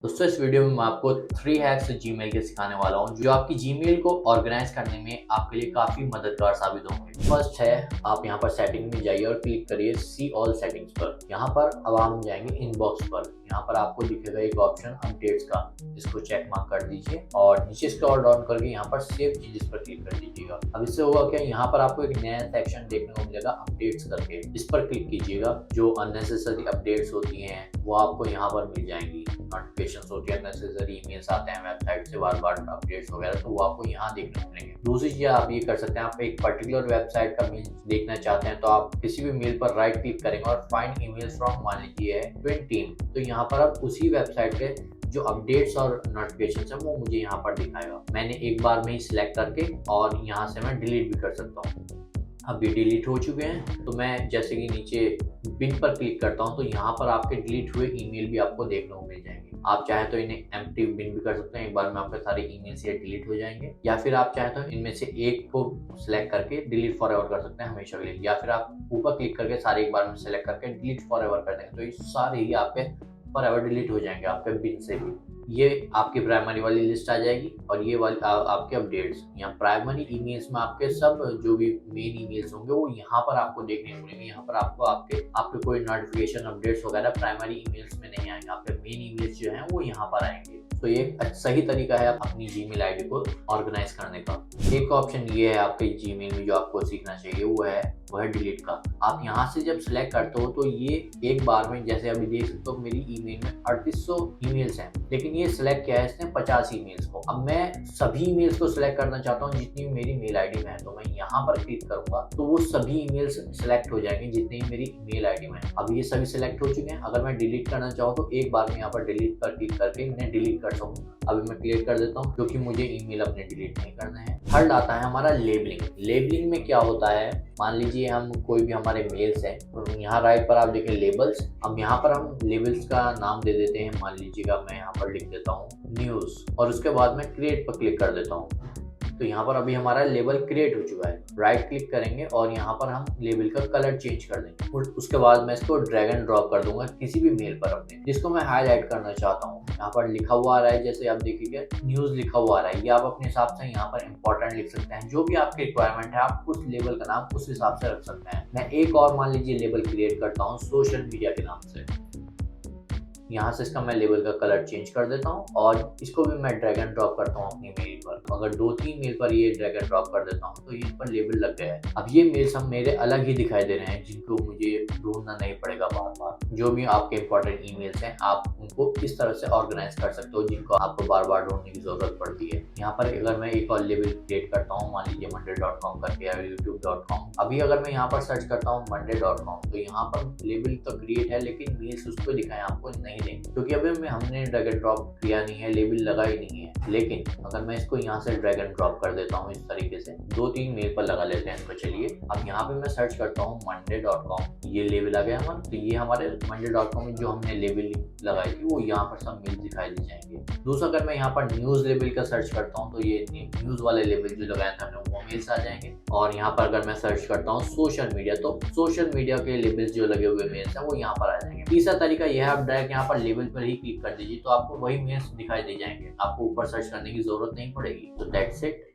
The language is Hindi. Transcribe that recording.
दोस्तों इस वीडियो में मैं आपको 3 हैक्स जीमेल के सिखाने वाला हूँ जो आपकी जीमेल को ऑर्गेनाइज करने में आपके लिए काफ़ी मददगार साबित होंगे। फर्स्ट है, आप यहाँ पर सेटिंग में जाइए और क्लिक करिए सी ऑल सेटिंग्स पर। यहाँ पर अब हम जाएंगे इनबॉक्स पर। यहाँ पर आपको दिखेगा एक ऑप्शन अपडेट्स का, इसको चेक मार्क कर दीजिए और नीचे स्क्रॉल डाउन करके यहाँ पर सेव चेंजेस पर क्लिक कर दीजिएगा। अब इससे होगा क्या, यहाँ पर आपको एक नया सेक्शन देखने को मिलेगा अपडेट्स करके, इस पर क्लिक कीजिएगा। जो अननेसेसरी अपडेट्स होती हैं वो आपको यहाँ पर मिल जाएंगी। नोटिफिकेशंस होती है, नेसेसरी ईमेल्स आते हैं वेबसाइट से बार बार अपडेट्स वगैरह, तो वो आपको यहाँ देखने को मिलेंगे। दूसरी चीज आप ये कर सकते हैं, आप एक पर्टिकुलर वेबसाइट का मेल देखना चाहते हैं तो आप किसी भी मेल पर राइट क्लिक करेंगे और फाइंड ईमेल्स फ्रॉम मान लीजिए है ट्विन टीम, तो यहाँ पर आप उसी वेबसाइट पे जो अपडेट्स और नोटिफिकेशन है वो मुझे यहाँ पर दिखाएगा। मैंने एक बार में ही सिलेक्ट करके और यहाँ से मैं डिलीट भी कर सकता हूँ। अब ये डिलीट हो चुके हैं तो मैं जैसे कि नीचे बिन पर क्लिक करता हूं तो यहाँ पर आपके डिलीट हुए ईमेल भी आपको देखने को मिल जाएंगे। आप चाहे तो इन्हें एम्प्टी बिन भी कर सकते हैं, एक बार में आपके सारे ईमेल से डिलीट हो जाएंगे, या फिर आप चाहे तो इनमें से एक को सिलेक्ट करके डिलीट फॉर एवर कर सकते हैं हमेशा के लिए, या फिर आप ऊपर क्लिक करके सारे एक बार में सिलेक्ट करके डिलीट फॉर एवर कर देंगे तो ये सारे ही आपके फॉर एवर डिलीट हो जाएंगे आपके बिन से भी। ये आपकी प्राइमरी वाली लिस्ट आ जाएगी और ये वाली आपके अपडेट्स। यहाँ प्राइमरी ईमेल्स में आपके सब जो भी मेन ईमेल्स होंगे वो यहाँ पर आपको देखने को मिलेंगे। यहाँ पर आपको आपके कोई नोटिफिकेशन अपडेट्स वगैरह प्राइमरी ईमेल्स में नहीं आएंगे, आपके मेन ईमेल्स जो हैं वो यहाँ पर आएंगे। तो ये एक सही तरीका है अपनी जीमेल आईडी को ऑर्गेनाइज करने का। एक ऑप्शन ये है आपके जीमेल में जो आपको सीखना चाहिए, वो है डिलीट का। आप यहाँ से जब सिलेक्ट करते हो तो ये एक बार में, जैसे अभी देख सकते हो मेरी ईमेल में 3800 ईमेल्स हैं, लेकिन ये सिलेक्ट किया है इसने 50 ईमेल्स को। अब मैं सभी ईमेल्स को सिलेक्ट करना चाहता हूँ जितनी मेरी मेल आईडी में है, तो मैं यहाँ पर क्लिक करूंगा तो वो सभी ईमेल्स सिलेक्ट हो जाएंगे जितनी मेरी मेल आईडी में है। अब ये सभी सिलेक्ट हो चुके हैं। अगर मैं डिलीट करना चाहूँ तो एक बार में यहाँ पर डिलीट पर क्लिक करके इन्हें डिलीट कर सकूँ। अभी मैं क्लियर कर देता हूँ क्योंकि मुझे ईमेल अपने डिलीट नहीं करना है। थर्ड आता है हमारा लेबलिंग। लेबलिंग में क्या होता है, मान लीजिए हम कोई भी हमारे मेल्स हैं तो यहाँ राइट पर आप देखें लेबल्स। अब यहाँ पर हम लेबल्स का नाम दे देते हैं, मान लीजिएगा मैं यहाँ पर लिख देता हूँ न्यूज़ और उसके बाद मैं क्रिएट पर क्लिक कर देता हूँ। तो यहाँ पर अभी हमारा लेबल क्रिएट हो चुका है। राइट क्लिक करेंगे और यहाँ पर हम लेबल का कलर चेंज कर देंगे और उसके बाद मैं इसको ड्रैग एंड ड्रॉप कर दूंगा किसी भी मेल पर अपने, जिसको मैं हाईलाइट करना चाहता हूँ। यहाँ पर लिखा हुआ आ रहा है, जैसे आप देखिए न्यूज़ लिखा हुआ आ रहा है, ये आप अपने हिसाब से यहाँ पर इंपॉर्टेंट लिख सकते हैं। जो भी आपकी रिक्वायरमेंट है आप उस लेबल का नाम उस हिसाब से रख सकते हैं। मैं एक और मान लीजिए लेबल क्रिएट करता हूँ सोशल मीडिया के नाम से। यहाँ से इसका मैं लेबल का कलर चेंज कर देता हूँ और इसको भी मैं ड्रैग एंड ड्रॉप करता हूँ अपनी मेल पर। अगर 2-3 मेल पर ये ड्रैग एंड ड्रॉप कर देता हूँ तो इन पर लेबल लग गया है। अब ये मेल्स हम मेरे अलग ही दिखाई दे रहे हैं जिनको मुझे ढूंढना नहीं पड़ेगा बार बार। जो भी आपके इंपॉर्टेंट ईमेल्स हैं आप उनको इस तरह से ऑर्गेनाइज कर सकते हो जिनको आपको बार बार ढूंढने की जरूरत पड़ती है। यहाँ पर अगर मैं एक और लेबल क्रिएट करता हूँ, मान लीजिए monday.com करके या youtube.com। अभी अगर मैं यहाँ पर सर्च करता हूँ monday.com तो यहाँ पर लेबल तो क्रिएट है लेकिन मेल्स उसको दिखाएं आपको नहीं देंगे, क्योंकि अभी हमने ड्रैग एंड ड्रॉप किया नहीं है, लेबल लगा ही नहीं है। लेकिन अगर मैं इसको यहाँ से ड्रैग एंड ड्रॉप कर देता हूँ इस तरीके से, 2-3 मेल पर लगा लेते हैं इसको। चलिए अब यहाँ पे मैं सर्च करता हूँ monday.com, ये लेबल आ गया हमारा। तो ये हमारे monday.com में जो हमने लेबल लगाई थी वो यहाँ पर सब मेल दिखाई दे जाएंगे। दूसरा अगर मैं यहाँ पर न्यूज़ लेबल का सर्च करता हूँ तो ये न्यूज़ वाले लेबल जो लगाया था हमने वो मेल्स आ जाएंगे। और यहाँ पर अगर मैं सर्च करता हूँ सोशल मीडिया तो सोशल मीडिया के लेबल्स जो लगे हुए मेल्स हैं वो यहाँ पर आ जाएंगे। तीसरा तरीका यह है, आप डायरेक्ट यहाँ पर लेबल पर ही क्लिक कर दीजिए तो आपको वही मेल्स दिखाई दे जाएंगे, आपको ऊपर सर्च करने की जरूरत नहीं पड़ेगी। तो दैट्स इट।